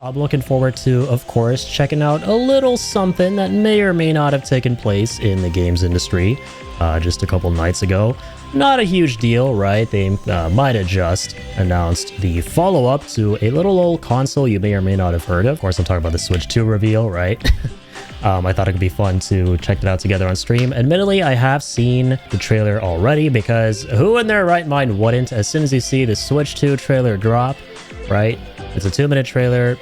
I'm looking forward to, of course, checking out a little something that may or may not have taken place in the games industry just a couple nights ago. Not a huge deal, right? They might have just announced the follow-up to a little old console you may or may not have heard of. Of course, I'm talking about the Switch 2 reveal, right? I thought it could be fun to check it out together on stream. Admittedly, I have seen the trailer already because who in their right mind wouldn't? As soon as you see the Switch 2 trailer drop, right? It's a 2-minute trailer.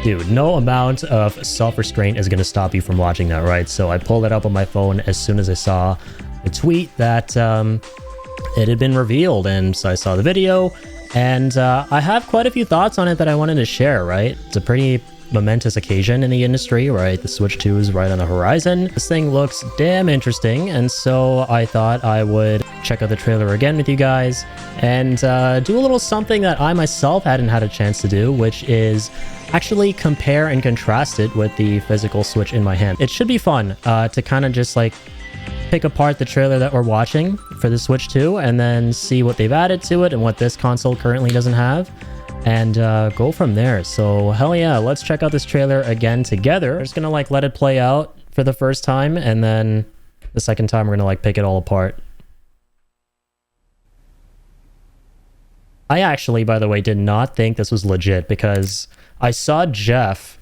Dude, no amount of self-restraint is going to stop you from watching that, right? So I pulled it up on my phone as soon as I saw the tweet that it had been revealed. And so I saw the video, and I have quite a few thoughts on it that I wanted to share, right? It's a pretty momentous occasion in the industry, right? The Switch 2 is right on the horizon. This thing looks damn interesting, and so I thought I would check out the trailer again with you guys and do a little something that I myself hadn't had a chance to do, which is actually compare and contrast it with the physical Switch in my hand. It should be fun to kind of just like pick apart the trailer that we're watching for the Switch 2 and then see what they've added to it and what this console currently doesn't have, and go from there. So hell yeah, let's check out this trailer again together. I'm just gonna like let it play out for the first time, and then the second time we're gonna like pick it all apart. I actually, by the way, did not think this was legit because I saw Jeff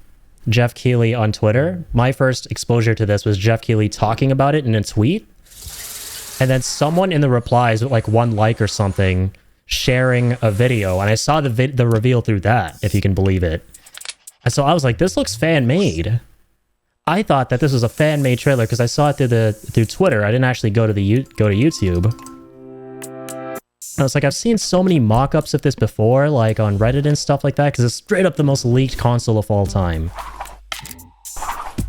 Keighley on Twitter. My first exposure to this was Jeff Keighley talking about it in a tweet, and then someone in the replies with like 1 like or something sharing a video, and I saw the reveal through that, if you can believe it. And so I was like, this looks fan-made. I thought that this was a fan-made trailer because I saw it through Twitter. I didn't actually go to YouTube. I was like, I've seen so many mock-ups of this before, like on Reddit and stuff like that, because it's straight up the most leaked console of all time.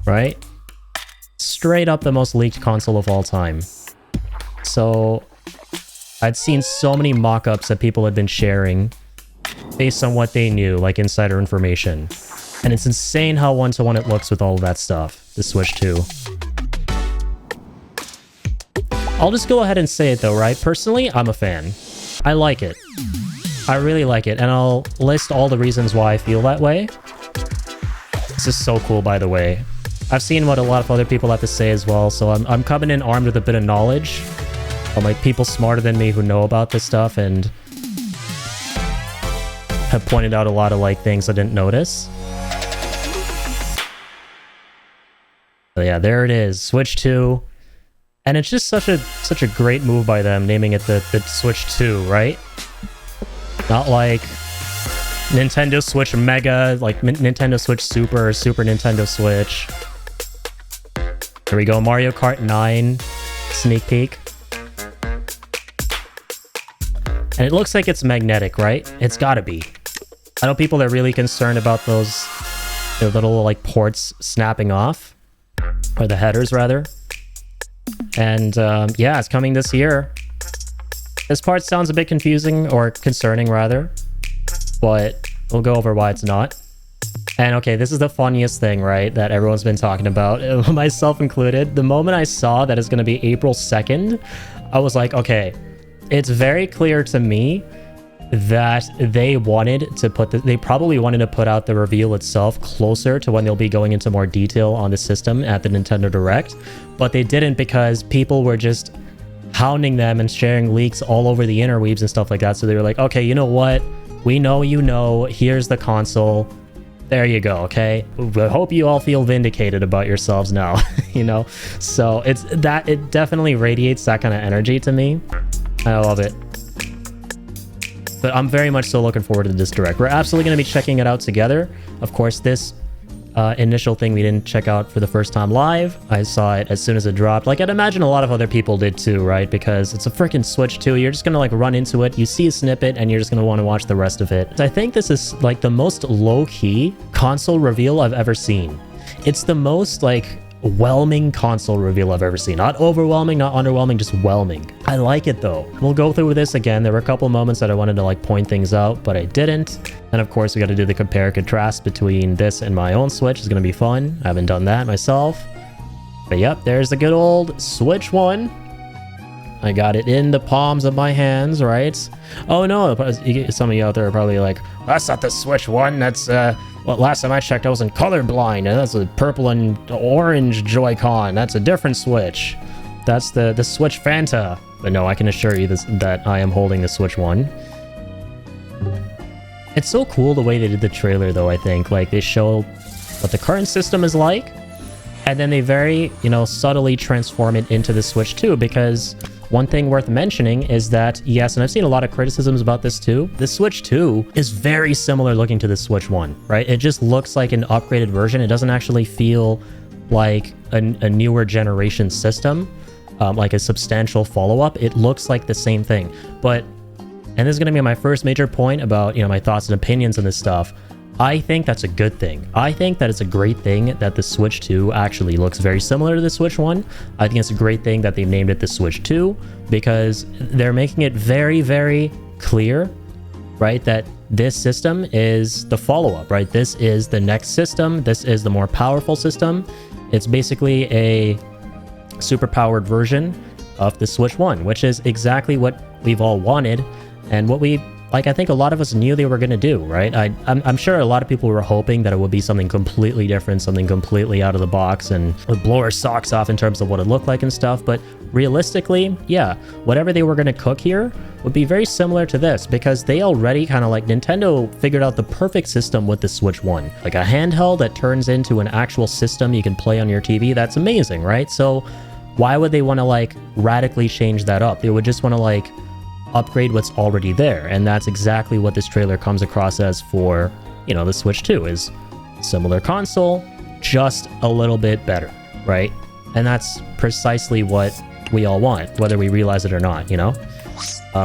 Right? Straight up the most leaked console of all time. So I'd seen so many mock-ups that people had been sharing based on what they knew, like insider information. And it's insane how one-to-one it looks with all of that stuff, the Switch 2. I'll just go ahead and say it though, right? Personally, I'm a fan. I like it. I really like it, and I'll list all the reasons why I feel that way. This is so cool, by the way. I've seen what a lot of other people have to say as well, so I'm coming in armed with a bit of knowledge from like people smarter than me who know about this stuff and have pointed out a lot of like things I didn't notice. So yeah, there it is, Switch 2. And it's just such a great move by them, naming it the Switch 2, right? Not like Nintendo Switch Mega, like Nintendo Switch Super or Super Nintendo Switch. Here we go, Mario Kart 9 sneak peek. And it looks like it's magnetic, right? It's gotta be. I know people are really concerned about those little like ports snapping off, or the headers rather. And yeah, it's coming this year. This part sounds a bit confusing, or concerning rather, but we'll go over why it's not. And okay, this is the funniest thing, right, that everyone's been talking about, myself included. The moment I saw that it's going to be April 2nd, I was like, okay, it's very clear to me that they wanted to they probably wanted to put out the reveal itself closer to when they'll be going into more detail on the system at the Nintendo Direct, but they didn't because people were just hounding them and sharing leaks all over the interweebs and stuff like that. So they were like, okay, you know what? We know you know, here's the console. There you go, okay? I hope you all feel vindicated about yourselves now, you know? So it definitely radiates that kind of energy to me. I love it. But I'm very much so looking forward to this Direct. We're absolutely going to be checking it out together. Of course, this initial thing we didn't check out for the first time live. I saw it as soon as it dropped. Like, I'd imagine a lot of other people did too, right? Because it's a freaking Switch 2. You're just going to like run into it. You see a snippet and you're just going to want to watch the rest of it. I think this is like the most low-key console reveal I've ever seen. It's the most like whelming console reveal I've ever seen. Not overwhelming, not underwhelming, just whelming. I like it though. We'll go through this again. There were a couple moments that I wanted to like point things out, but I didn't. And of course, we got to do the compare contrast between this and my own Switch. It's going to be fun. I haven't done that myself. But yep, there's the good old Switch 1. I got it in the palms of my hands, right? Oh no, some of you out there are probably like, that's not the Switch 1, that's Well, last time I checked, I wasn't colorblind, and that's a purple and orange Joy-Con. That's a different Switch. That's the Switch Fanta. But no, I can assure you that I am holding the Switch one. It's so cool the way they did the trailer, though, I think. Like, they show what the current system is like, and then they very, subtly transform it into the Switch 2, because one thing worth mentioning is that, yes, and I've seen a lot of criticisms about this too, the Switch 2 is very similar looking to the Switch 1, right? It just looks like an upgraded version. It doesn't actually feel like a newer generation system, like a substantial follow-up. It looks like the same thing. But, and this is going to be my first major point about, my thoughts and opinions on this stuff, I think that's a good thing. I think that it's a great thing that the Switch 2 actually looks very similar to the Switch 1. I think it's a great thing that they've named it the Switch 2, because they're making it very, very clear, right, that this system is the follow-up, right? This is the next system. This is the more powerful system. It's basically a super-powered version of the Switch 1, which is exactly what we've all wanted, and what I think a lot of us knew they were going to do, right? I'm sure a lot of people were hoping that it would be something completely different, something completely out of the box, and would blow our socks off in terms of what it looked like and stuff. But realistically, yeah, whatever they were going to cook here would be very similar to this, because they already kind of like Nintendo figured out the perfect system with the Switch 1. Like a handheld that turns into an actual system you can play on your TV. That's amazing, right? So why would they want to like radically change that up? They would just want to like upgrade what's already there, and that's exactly what this trailer comes across as for, the Switch 2, is similar console, just a little bit better, right? And that's precisely what we all want, whether we realize it or not,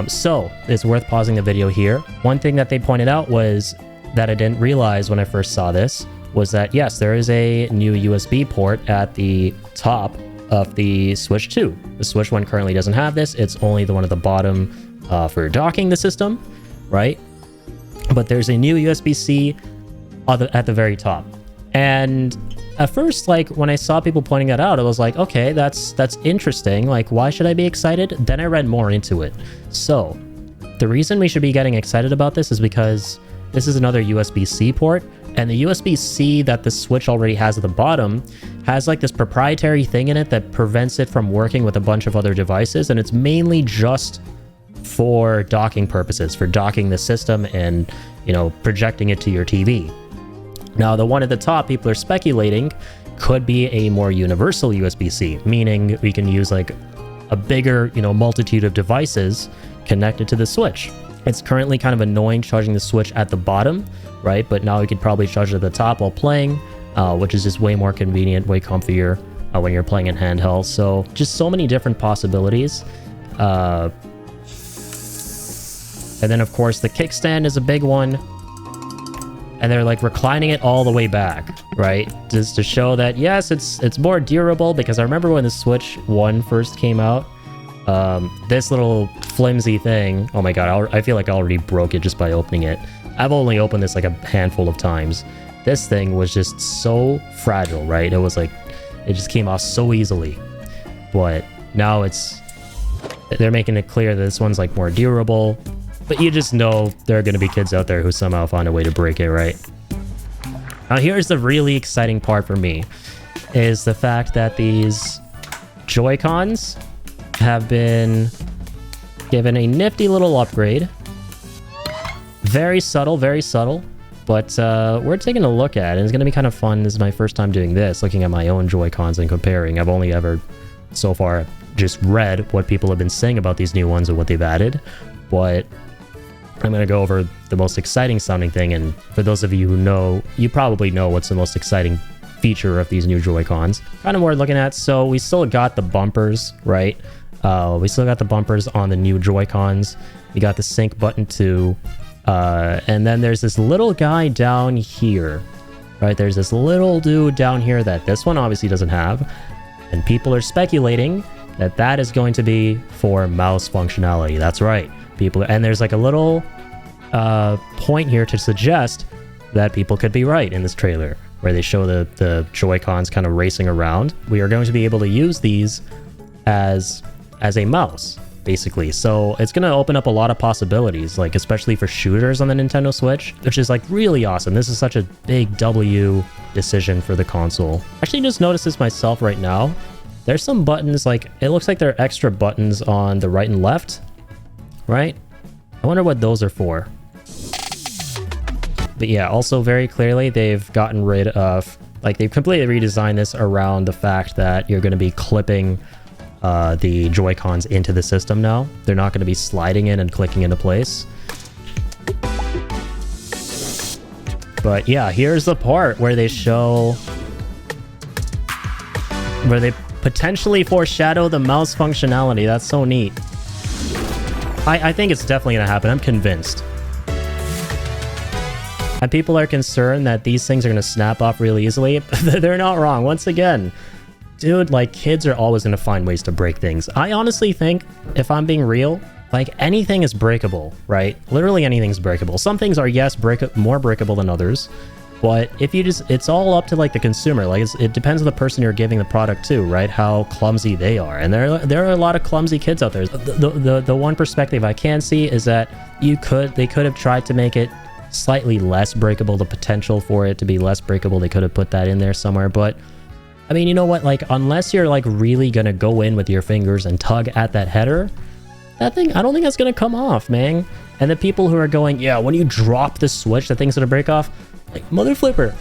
So it's worth pausing the video here. One thing that they pointed out was that I didn't realize when I first saw this was that, yes, there is a new USB port at the top of the Switch 2. The Switch 1 currently doesn't have this. It's only the one at the bottom for docking the system, right? But there's a new USB-C at the very top. And at first, like, when I saw people pointing that out, I was like, okay, that's interesting. Like, why should I be excited? Then I read more into it. So the reason we should be getting excited about this is because this is another USB-C port, and the USB-C that the Switch already has at the bottom has like this proprietary thing in it that prevents it from working with a bunch of other devices, and it's mainly just for docking purposes, for docking the system and, projecting it to your TV. Now, the one at the top, people are speculating, could be a more universal USB-C, meaning we can use like a bigger, multitude of devices connected to the Switch. It's currently kind of annoying charging the Switch at the bottom, right? But now we could probably charge it at the top while playing, which is just way more convenient, way comfier when you're playing in handheld. So just so many different possibilities. And then, of course, the kickstand is a big one. And they're like reclining it all the way back, right? Just to show that, yes, it's more durable, because I remember when the Switch 1 first came out, this little flimsy thing, oh my god, I feel like I already broke it just by opening it. I've only opened this like a handful of times. This thing was just so fragile, right? It was like, it just came off so easily. But now they're making it clear that this one's like more durable. But you just know there are going to be kids out there who somehow find a way to break it, right? Now here's the really exciting part for me, is the fact that these Joy-Cons have been given a nifty little upgrade. Very subtle, but we're taking a look at it, and it's going to be kind of fun. This is my first time doing this, looking at my own Joy-Cons and comparing. I've only ever, so far, just read what people have been saying about these new ones and what they've added, but I'm going to go over the most exciting sounding thing, and for those of you who know, you probably know what's the most exciting feature of these new Joy-Cons. Kind of worth looking at. So we still got the bumpers, right? We still got the bumpers on the new Joy-Cons. We got the sync button too. And then there's this little guy down here, right? There's this little dude down here that this one obviously doesn't have. And people are speculating that that is going to be for mouse functionality. That's right. And there's like a little point here to suggest that people could be right in this trailer, where they show the Joy-Cons kind of racing around. We are going to be able to use these as a mouse, basically. So it's gonna open up a lot of possibilities, like especially for shooters on the Nintendo Switch, which is like really awesome. This is such a big W decision for the console. Actually just noticed this myself right now. There's some buttons, like it looks like there are extra buttons on the right and left, right? I wonder what those are for. But yeah, also very clearly they've gotten rid of, like they've completely redesigned this around the fact that you're going to be clipping the Joy-Cons into the system now. They're not going to be sliding in and clicking into place. But yeah, here's the part where they show, where they potentially foreshadow the mouse functionality. That's so neat. I think it's definitely going to happen. I'm convinced. And people are concerned that these things are going to snap off really easily. They're not wrong. Once again, dude, like kids are always going to find ways to break things. I honestly think, if I'm being real, like anything is breakable, right? Literally anything's breakable. Some things are, yes, more breakable than others. But if you just, it's all up to like the consumer. Like it depends on the person you're giving the product to, right? How clumsy they are. And there are a lot of clumsy kids out there. The one perspective I can see is that they could have tried to make it slightly less breakable, the potential for it to be less breakable. They could have put that in there somewhere. But I mean, you know what? Like, unless you're like really gonna go in with your fingers and tug at that header, that thing, I don't think that's gonna come off, man. And the people who are going, yeah, when you drop the switch, the thing's gonna break off. Like, mother flipper,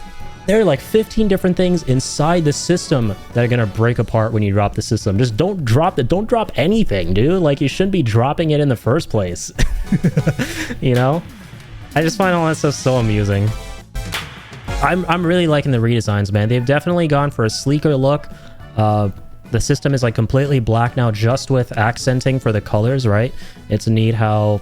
there are like 15 different things inside the system that are gonna break apart when you drop the system. Just don't drop it. Don't drop anything, dude. Like, you shouldn't be dropping it in the first place. You know? I just find all that stuff so amusing. I'm really liking the redesigns, man. They've definitely gone for a sleeker look. The system is like completely black now, just with accenting for the colors, right? It's neat how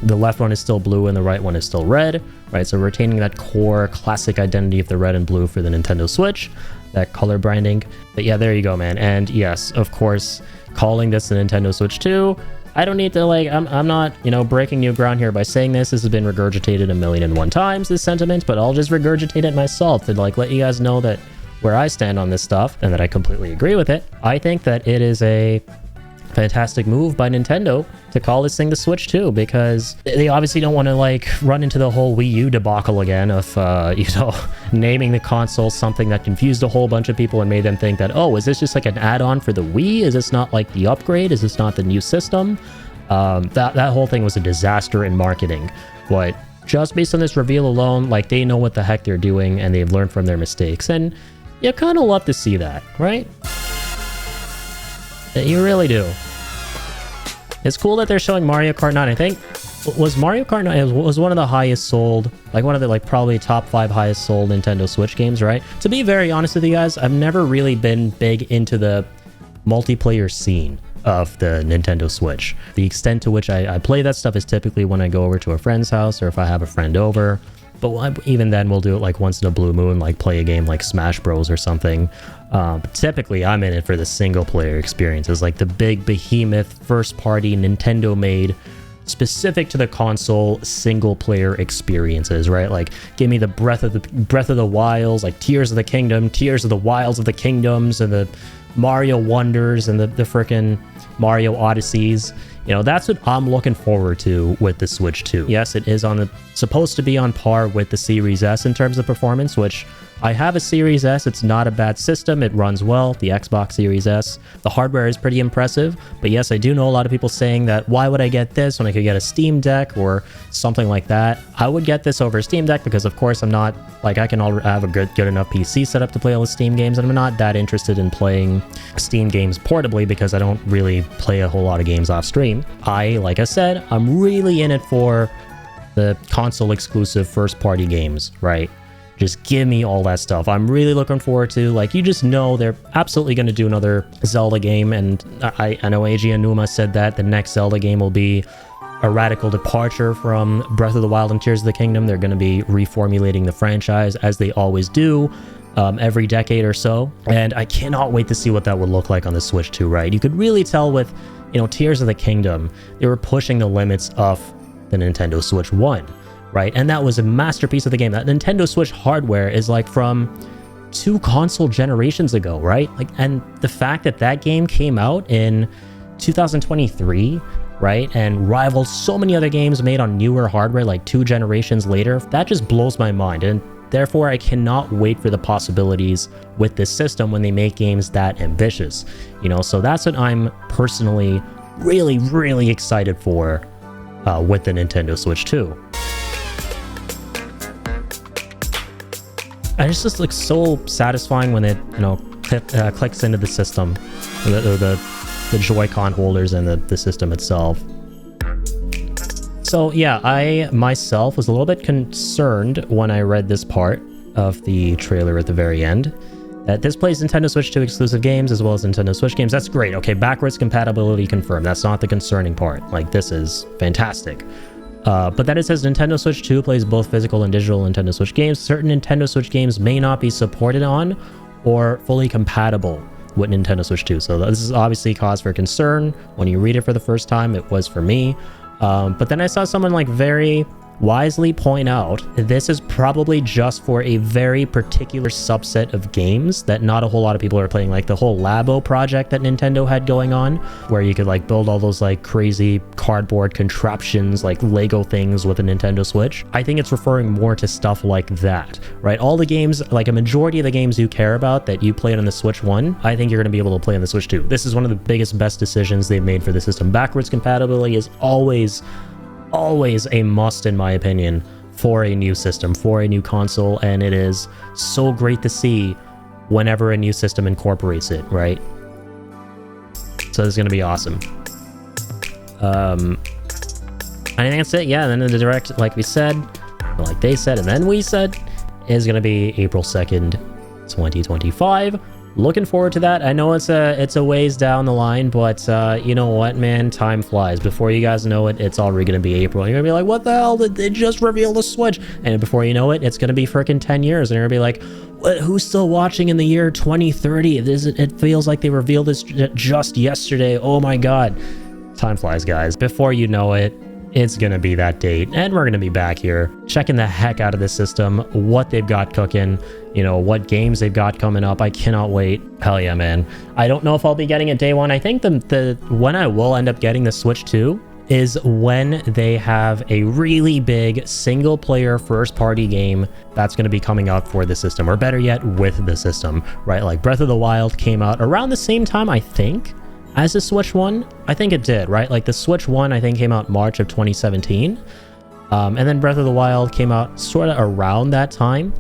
the left one is still blue and the right one is still red, right? So retaining that core classic identity of the red and blue for the Nintendo Switch, that color branding. But yeah, there you go, man. And yes, of course, calling this the Nintendo Switch 2, I don't need to, like, I'm not, you know, breaking new ground here by saying this. This has been regurgitated 1,000,001 times, this sentiment, but I'll just regurgitate it myself to, like, let you guys know that where I stand on this stuff and that I completely agree with it. I think that it is a fantastic move by Nintendo to call this thing the Switch 2, because they obviously don't want to like run into the whole Wii U debacle again of you know, naming the console something that confused a whole bunch of people and made them think that, oh, is this just like an add-on for the Wii? Is this not like the upgrade? Is this not the new system? That whole thing was a disaster in marketing. But just based on this reveal alone, like, they know what the heck they're doing and they've learned from their mistakes, and you kind of love to see that, right? You really do. It's cool that they're showing Mario Kart 9. I think, was Mario Kart 9, it was one of the highest sold, like one of the like probably top 5 highest sold Nintendo Switch games, right? To be very honest with you guys, I've never really been big into the multiplayer scene of the Nintendo Switch. The extent to which I play that stuff is typically when I go over to a friend's house or if I have a friend over. But even then, we'll do it like once in a blue moon, like play a game like Smash Bros or something. But typically, I'm in it for the single player experiences, like the big behemoth first party Nintendo made specific to the console single player experiences, right? Like, give me the Breath of the Wilds, like Tears of the Kingdom, Tears of the Wilds of the Kingdoms, and the Mario Wonders and the frickin' Mario Odysseys. You know, that's what I'm looking forward to with the Switch 2. Yes, it is supposed to be on par with the Series S in terms of performance, which I have a Series S. It's not a bad system. It runs well, the Xbox Series S. The hardware is pretty impressive. But yes, I do know a lot of people saying that, why would I get this when I could get a Steam Deck or something like that? I would get this over a Steam Deck because, of course, I'm not, like, I can have a good enough PC set up to play all the Steam games, and I'm not that interested in playing Steam games portably because I don't really play a whole lot of games off stream. Like I said, I'm really in it for the console exclusive first party games, right? Just give me all that stuff. I'm really looking forward to, like, you just know they're absolutely going to do another Zelda game, and I know Eiji Aonuma said that the next Zelda game will be a radical departure from Breath of the Wild and Tears of the Kingdom. They're going to be reformulating the franchise, as they always do, every decade or so, and I cannot wait to see what that would look like on the Switch 2, right? You could really tell with, you know, Tears of the Kingdom, they were pushing the limits of the Nintendo Switch 1. Right, and that was a masterpiece of the game. That Nintendo Switch hardware is like from 2 console generations ago, right? Like, and the fact that that game came out in 2023, right? And rivaled so many other games made on newer hardware like 2 generations later. That just blows my mind. And therefore, I cannot wait for the possibilities with this system when they make games that ambitious. You know, so that's what I'm personally really, really excited for with the Nintendo Switch 2. And it's just like so satisfying when it, you know, clicks into the system, the Joy-Con holders and the system itself. So yeah, I myself was a little bit concerned when I read this part of the trailer at the very end, that this plays Nintendo Switch 2 exclusive games as well as Nintendo Switch games. That's great. Okay, backwards compatibility confirmed. That's not the concerning part. Like, this is fantastic. But then it says Nintendo Switch 2 plays both physical and digital Nintendo Switch games. Certain Nintendo Switch games may not be supported on or fully compatible with Nintendo Switch 2. So this is obviously cause for concern. When you read it for the first time, it was for me. But then I saw someone like very wisely point out this is probably just for a very particular subset of games that not a whole lot of people are playing, like the whole Labo project that Nintendo had going on, where you could like build all those like crazy cardboard contraptions like Lego things with a Nintendo Switch. I think it's referring more to stuff like that, right? All the games, like a majority of the games you care about that you played on the Switch 1, I think you're going to be able to play on the Switch 2. This is one of the biggest, best decisions they've made for the system. Backwards compatibility is always a must, in my opinion, for a new system, for a new console, and it is so great to see whenever a new system incorporates it, right? So this is going to be awesome. I think that's it. Yeah, and then the direct, like we said, like they said, and then we said, is going to be April 2nd, 2025. Looking forward to that. I know it's a ways down the line, but you know what, man? Time flies. Before you guys know it, it's already going to be April. You're going to be like, what the hell? Did they just reveal the Switch? And before you know it, it's going to be freaking 10 years. And you're going to be like, what, who's still watching in the year 2030? It feels like they revealed this just yesterday. Oh my God. Time flies, guys. Before you know it, it's going to be that date, and we're going to be back here checking the heck out of the system, what they've got cooking, you know, what games they've got coming up. I cannot wait. Hell yeah, man. I don't know if I'll be getting it day one. I think the when I will end up getting the Switch 2 is when they have a really big single player first party game that's going to be coming out for the system, or better yet, with the system, right? Like Breath of the Wild came out around the same time, I think, as the Switch 1. I think it did, right? Like the Switch 1, I think, came out March of 2017. And then Breath of the Wild came out sort of around that time.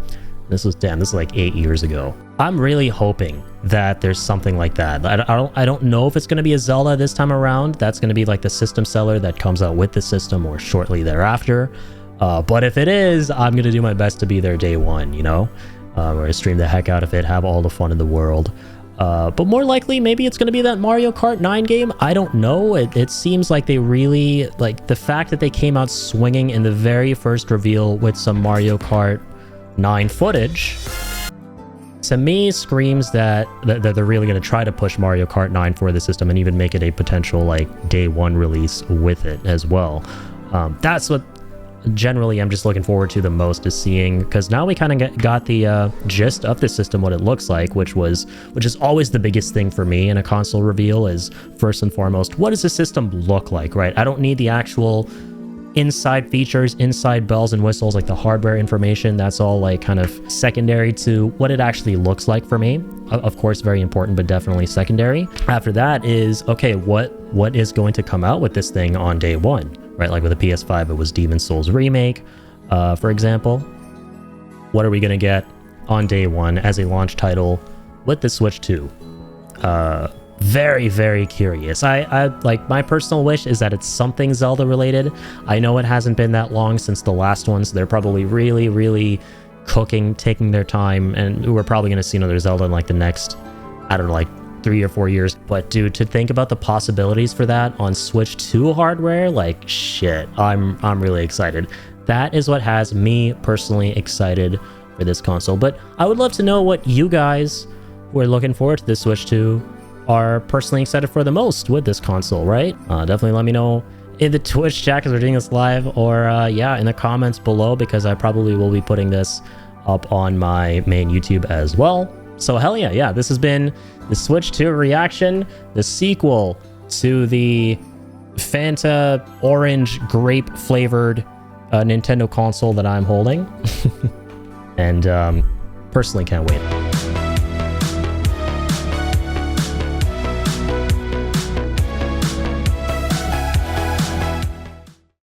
This is like 8 years ago. I'm really hoping that there's something like that. I don't know if it's going to be a Zelda this time around. That's going to be like the system seller that comes out with the system or shortly thereafter. But if it is, I'm going to do my best to be there day one, you know? Or stream the heck out of it, have all the fun in the world. But more likely, maybe it's going to be that Mario Kart 9 game. I don't know. It seems like they really, like the fact that they came out swinging in the very first reveal with some Mario Kart 9 footage, to me screams that they're really going to try to push Mario Kart 9 for the system and even make it a potential like day one release with it as well. That's what generally I'm just looking forward to the most, is seeing, because now we kind of got the gist of the system, what it looks like, which is always the biggest thing for me in a console reveal, is first and foremost, what does the system look like, right? I don't need the actual inside features, inside bells and whistles, like the hardware information. That's all like kind of secondary to what it actually looks like for me. Of course, very important, but definitely secondary. After that is, okay, what is going to come out with this thing on day one? Right, like with the PS5, it was Demon's Souls Remake, for example. What are we going to get on day one as a launch title with the Switch 2? Very, very curious. I like, my personal wish is that it's something Zelda related. I know it hasn't been that long since the last one, so they're probably really, really cooking, taking their time, and we're probably going to see another Zelda in like the next, I don't know, like 3 or 4 years. But dude, to think about the possibilities for that on Switch 2 hardware, like shit, I'm really excited. That is what has me personally excited for this console. But I would love to know what you guys who are looking forward to this Switch 2 are personally excited for the most with this console, right? Definitely let me know in the Twitch chat, because we're doing this live, or yeah, in the comments below, because I probably will be putting this up on my main YouTube as well. So hell yeah, this has been the Switch 2 reaction, the sequel to the Fanta orange grape flavored Nintendo console that I'm holding. And personally can't wait.